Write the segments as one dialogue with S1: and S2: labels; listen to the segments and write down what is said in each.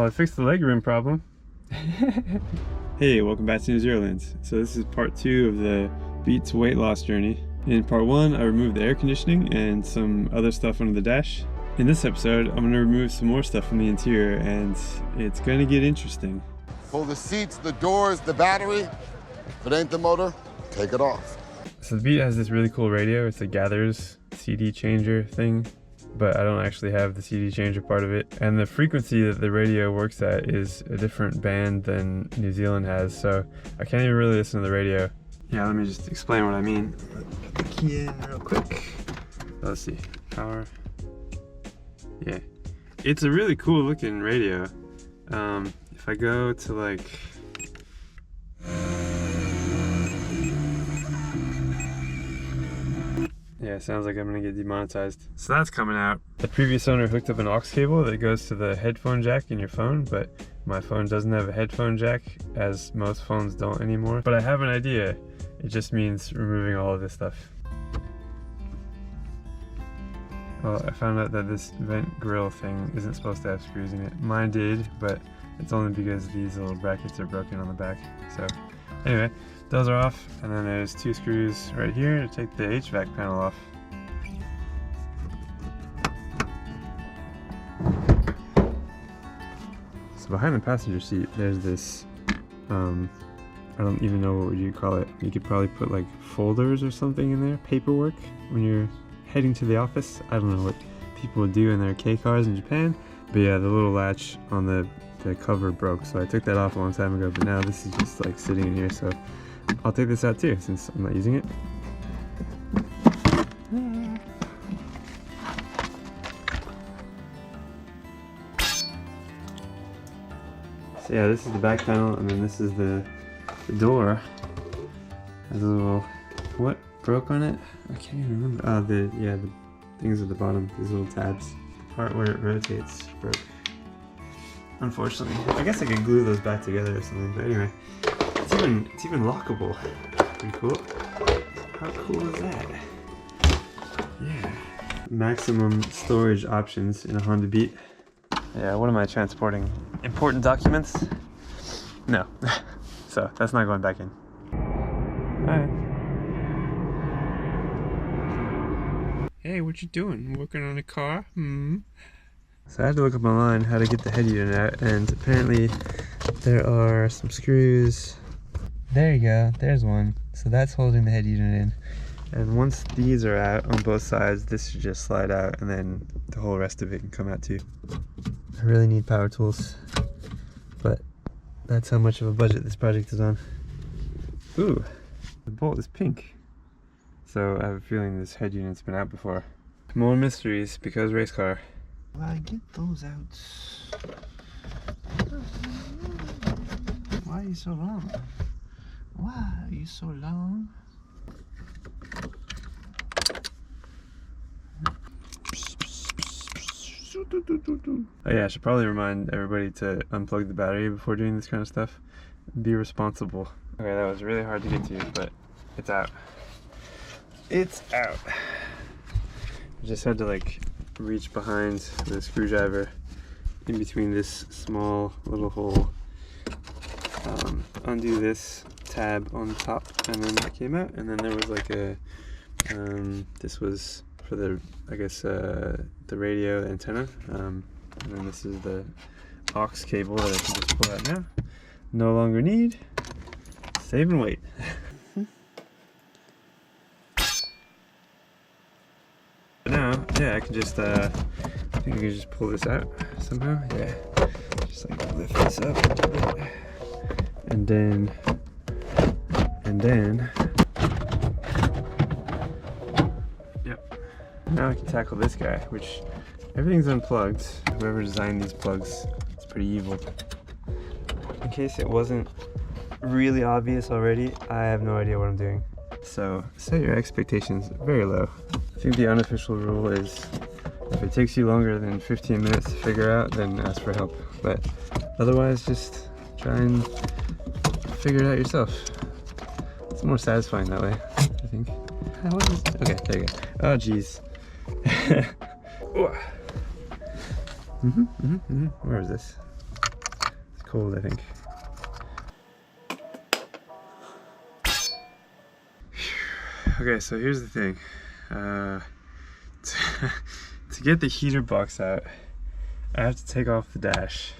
S1: Well, I fixed the legroom problem. Hey, welcome back to NewZeroland. So this is part 2 of the Beats weight loss journey. In part 1, I removed the air conditioning and some other stuff under the dash. In this episode, I'm going to remove some more stuff from the interior, and it's going to get interesting.
S2: Pull the seats, the doors, the battery. If it ain't the motor, take it off.
S1: So the Beat has this really cool radio. It's a Gathers CD changer thing, but I don't actually have the CD changer part of it. And the frequency that the radio works at is a different band than NewZeroland has, so I can't even really listen to the radio. Yeah, let me just explain what I mean. Put the key in real quick. Let's see, power. Yeah, it's a really cool looking radio. If I go to like, yeah, it sounds like I'm gonna get demonetized. So that's coming out. The previous owner hooked up an aux cable that goes to the headphone jack in your phone, but my phone doesn't have a headphone jack, as most phones don't anymore. But I have an idea. It just means removing all of this stuff. Well, I found out that this vent grill thing isn't supposed to have screws in it. Mine did, but it's only because these little brackets are broken on the back. So anyway, those are off, and then there's 2 screws right here to take the HVAC panel off. So behind the passenger seat, there's this, I don't even know what you call it. You could probably put like folders or something in there, paperwork, when you're heading to the office. I don't know what people would do in their K cars in Japan, but yeah, the little latch on the cover broke, so I took that off a long time ago, but now this is just like sitting in here, so I'll take this out too since I'm not using it. So yeah, this is the back panel, and then this is the door. There's a little, what broke on it? I can't even remember. Oh, the things at the bottom, these little tabs. The part where it rotates broke, unfortunately. I guess I could glue those back together or something, but anyway. It's even lockable. Pretty cool. How cool is that? Yeah. Maximum storage options in a Honda Beat. Yeah, what am I transporting? Important documents? No. So that's not going back in. Hi. Hey, what you doing? Working on a car? So I had to look up online how to get the head unit out, and apparently there are some screws. There you go, there's one. So that's holding the head unit in. And once these are out on both sides, this should just slide out, and then the whole rest of it can come out too. I really need power tools, but that's how much of a budget this project is on. Ooh, the bolt is pink. So I have a feeling this head unit's been out before. More mysteries because race car. Well, get those out. Why are you so long? Why are you so long? Oh yeah, I should probably remind everybody to unplug the battery before doing this kind of stuff. Be responsible. Okay, that was really hard to get to, but it's out. It's out. I just had to like reach behind the screwdriver in between this small little hole, undo this tab on the top, and then it came out. And then there was like a this was for the, I guess, the radio antenna, and then this is the aux cable that I can just pull out now. No longer need. Saving weight. But now, yeah, I can just I think I can just pull this out somehow. Yeah, just like lift this up a little bit, and then yep. Now I can tackle this guy, which everything's unplugged. Whoever designed these plugs, it's pretty evil. In case it wasn't really obvious already, I have no idea what I'm doing. So set your expectations very low. I think the unofficial rule is if it takes you longer than 15 minutes to figure out, then ask for help. But otherwise, just try and figure it out yourself. It's more satisfying that way, I think. Okay, there you go. Oh, jeez. Where is this? cold, I think. Okay, so here's the thing. To get the heater box out, I have to take off the dash.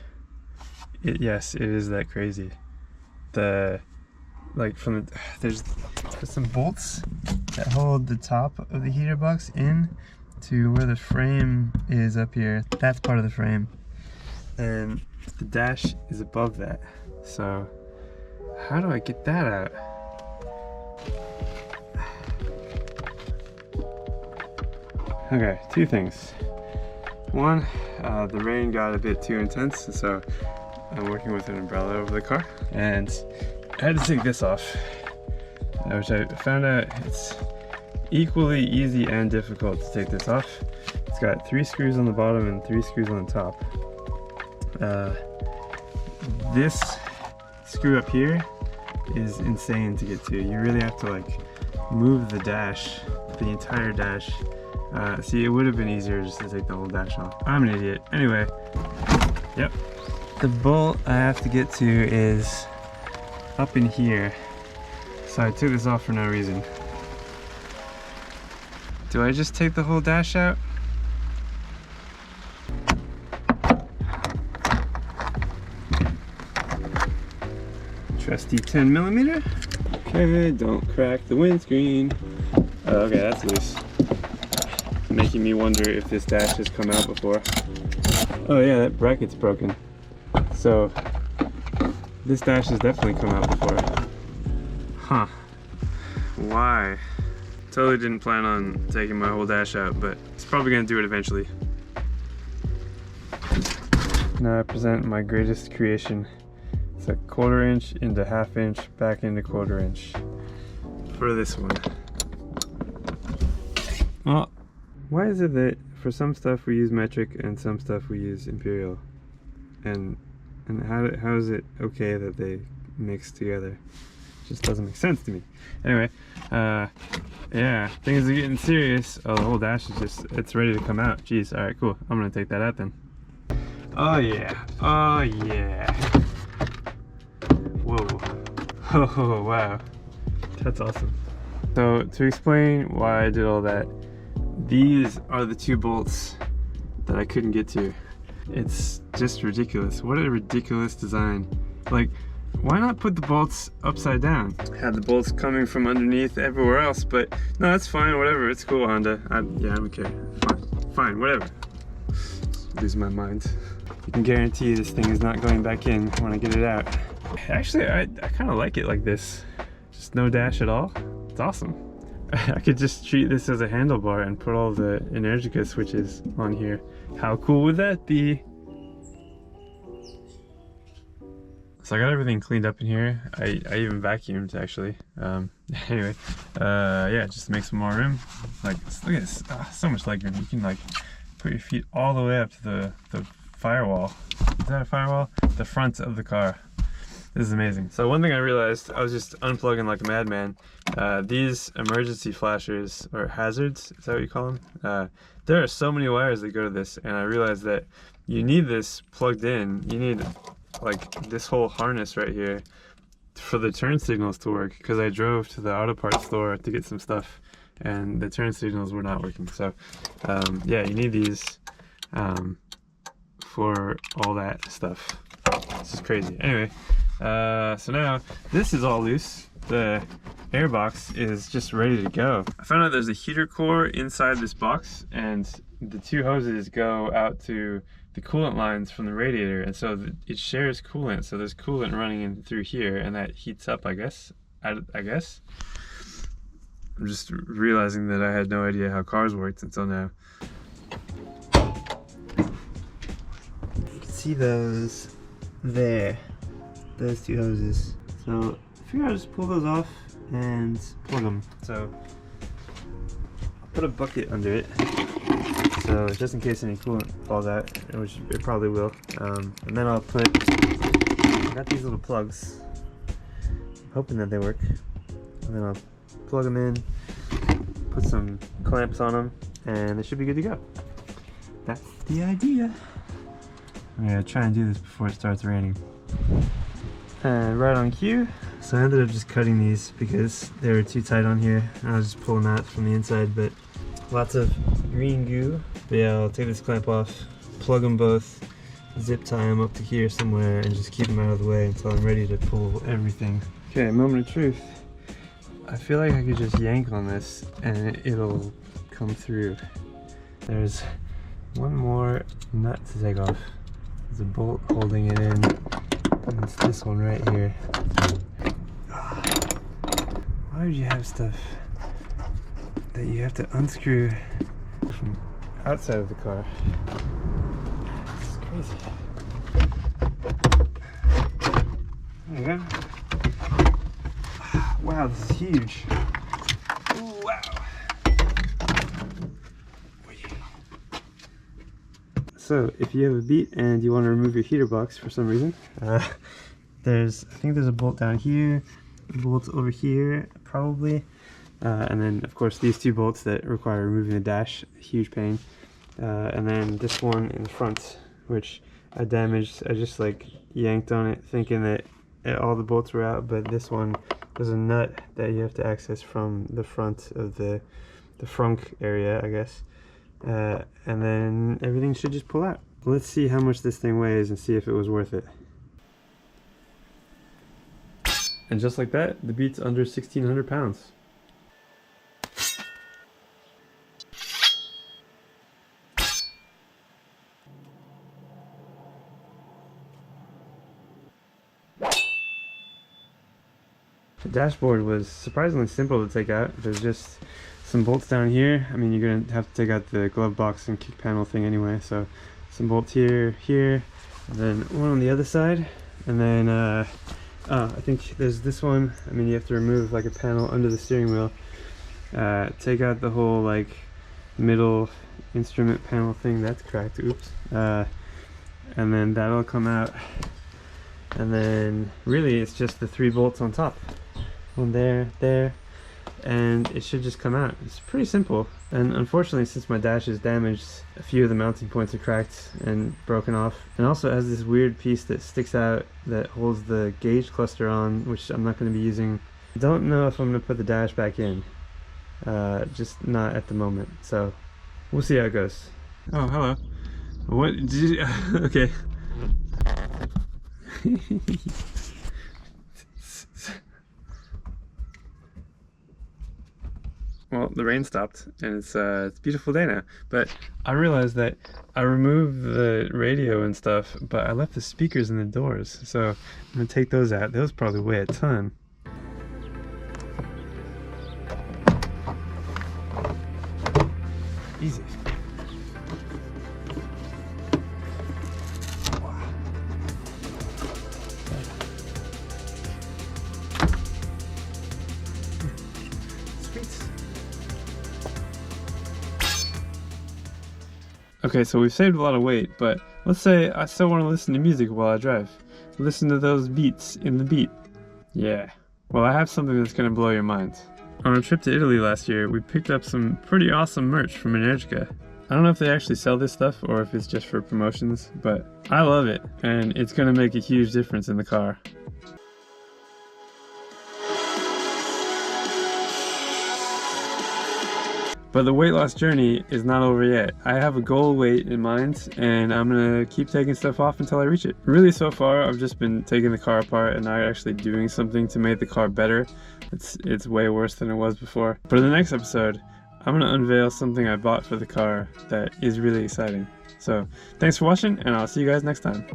S1: Yes, it is that crazy. There's some bolts that hold the top of the heater box in to where the frame is up here. That's part of the frame. And the dash is above that. So how do I get that out? Okay, two things. One, the rain got a bit too intense, so I'm working with an umbrella over the car, and I had to take this off, which I found out it's equally easy and difficult to take this off. It's got 3 screws on the bottom and 3 screws on the top. This screw up here is insane to get to. You really have to like move the dash, the entire dash. See, it would have been easier just to take the whole dash off. I'm an idiot. Anyway, yep. The bolt I have to get to is up in here. So I took this off for no reason. Do I just take the whole dash out? Trusty 10mm. Okay, don't crack the windscreen. Okay, that's loose. Making me wonder if this dash has come out before. Oh yeah, that bracket's broken. So this dash has definitely come out before. Huh. Why? Totally didn't plan on taking my whole dash out, but it's probably gonna do it eventually. Now I present my greatest creation. It's a 1/4 inch into 1/2 inch, back into 1/4 inch for this one. Oh. Why is it that for some stuff we use metric and some stuff we use imperial? And how is it okay that they mix together? It just doesn't make sense to me. Anyway, yeah, things are getting serious. Oh, the whole dash is it's ready to come out. Jeez, alright, cool. I'm gonna take that out then. Oh yeah, oh yeah. Whoa. Oh wow, that's awesome. So to explain why I did all that, these are the 2 bolts that I couldn't get to. It's just ridiculous. What a ridiculous design. Like, why not put the bolts upside down? Had the bolts coming from underneath everywhere else, but no, that's fine, whatever. It's cool, Honda. Yeah, I don't care. Fine, whatever. Losing my mind. You can guarantee this thing is not going back in when I get it out. Actually, I kind of like it like this. Just no dash at all. It's awesome. I could just treat this as a handlebar and put all the Energica switches on here. How cool would that be? So I got everything cleaned up in here. I even vacuumed actually. Anyway, yeah, just to make some more room. Like, look at this, so much legroom. You can like put your feet all the way up to the firewall. Is that a firewall? The front of the car. This is amazing. So one thing I realized, I was just unplugging like a madman. These emergency flashers, or hazards, is that what you call them? There are so many wires that go to this, and I realized that you need this plugged in. You need like this whole harness right here for the turn signals to work, because I drove to the auto parts store to get some stuff and the turn signals were not working. So yeah, you need these for all that stuff. This is crazy. Anyway, so now this is all loose. The air box is just ready to go. I found out there's a heater core inside this box, and the 2 hoses go out to the coolant lines from the radiator, and so it shares coolant. So there's coolant running in through here, and that heats up, I guess. I guess. I'm just realizing that I had no idea how cars worked until now. You can see those there, those 2 hoses. So I figure I'll just pull those off and plug them. So I'll put a bucket under it, so just in case any coolant falls out, which it probably will. And then I got these little plugs, I'm hoping that they work. And then I'll plug them in, put some clamps on them, and it should be good to go. That's the idea. I'm gonna try and do this before it starts raining. And right on cue. So I ended up just cutting these because they were too tight on here. I was just pulling that from the inside, but lots of green goo. But yeah, I'll take this clamp off, plug them both, zip tie them up to here somewhere, and just keep them out of the way until I'm ready to pull everything. Okay, moment of truth. I feel like I could just yank on this and it'll come through. There's one more nut to take off. There's a bolt holding it in, and it's this one right here. Why would you have stuff that you have to unscrew from outside of the car? It's crazy. There you go. Wow, this is huge. Ooh, wow. So, if you have a Beat and you want to remove your heater box for some reason, I think there's a bolt down here, a bolt over here, probably, and then of course these two bolts that require removing the dash, huge pain, and then this one in the front, which I damaged. I just like yanked on it thinking that all the bolts were out, but this one, there's a nut that you have to access from the front of the frunk area, I guess. And then everything should just pull out. Let's see how much this thing weighs and see if it was worth it. And just like that, the Beat's under 1,600 pounds. The dashboard was surprisingly simple to take out. There's just some bolts down here. I mean, you're gonna have to take out the glove box and kick panel thing anyway, so some bolts here, and then one on the other side, and then I think there's this one. I mean, you have to remove like a panel under the steering wheel, take out the whole like middle instrument panel thing that's cracked, oops, and then that'll come out, and then really it's just the 3 bolts on top, one there, and it should just come out. It's pretty simple, and unfortunately, since my dash is damaged, a few of the mounting points are cracked and broken off, and also it has this weird piece that sticks out that holds the gauge cluster on, which I'm not going to be using. Don't know if I'm going to put the dash back in, just not at the moment, so we'll see how it goes. Oh, hello. What did you okay. Well, the rain stopped, and it's a beautiful day now. But I realized that I removed the radio and stuff, but I left the speakers in the doors. So I'm gonna take those out. Those probably weigh a ton. Easy. Okay, so we've saved a lot of weight, but let's say I still want to listen to music while I drive. Listen to those beats in the Beat. Yeah. Well, I have something that's going to blow your mind. On a trip to Italy last year, we picked up some pretty awesome merch from Energica. I don't know if they actually sell this stuff or if it's just for promotions, but I love it, and it's going to make a huge difference in the car. But the weight loss journey is not over yet. I have a goal weight in mind, and I'm gonna keep taking stuff off until I reach it. Really, so far, I've just been taking the car apart and not actually doing something to make the car better. It's way worse than it was before. But in the next episode, I'm gonna unveil something I bought for the car that is really exciting. So, thanks for watching, and I'll see you guys next time.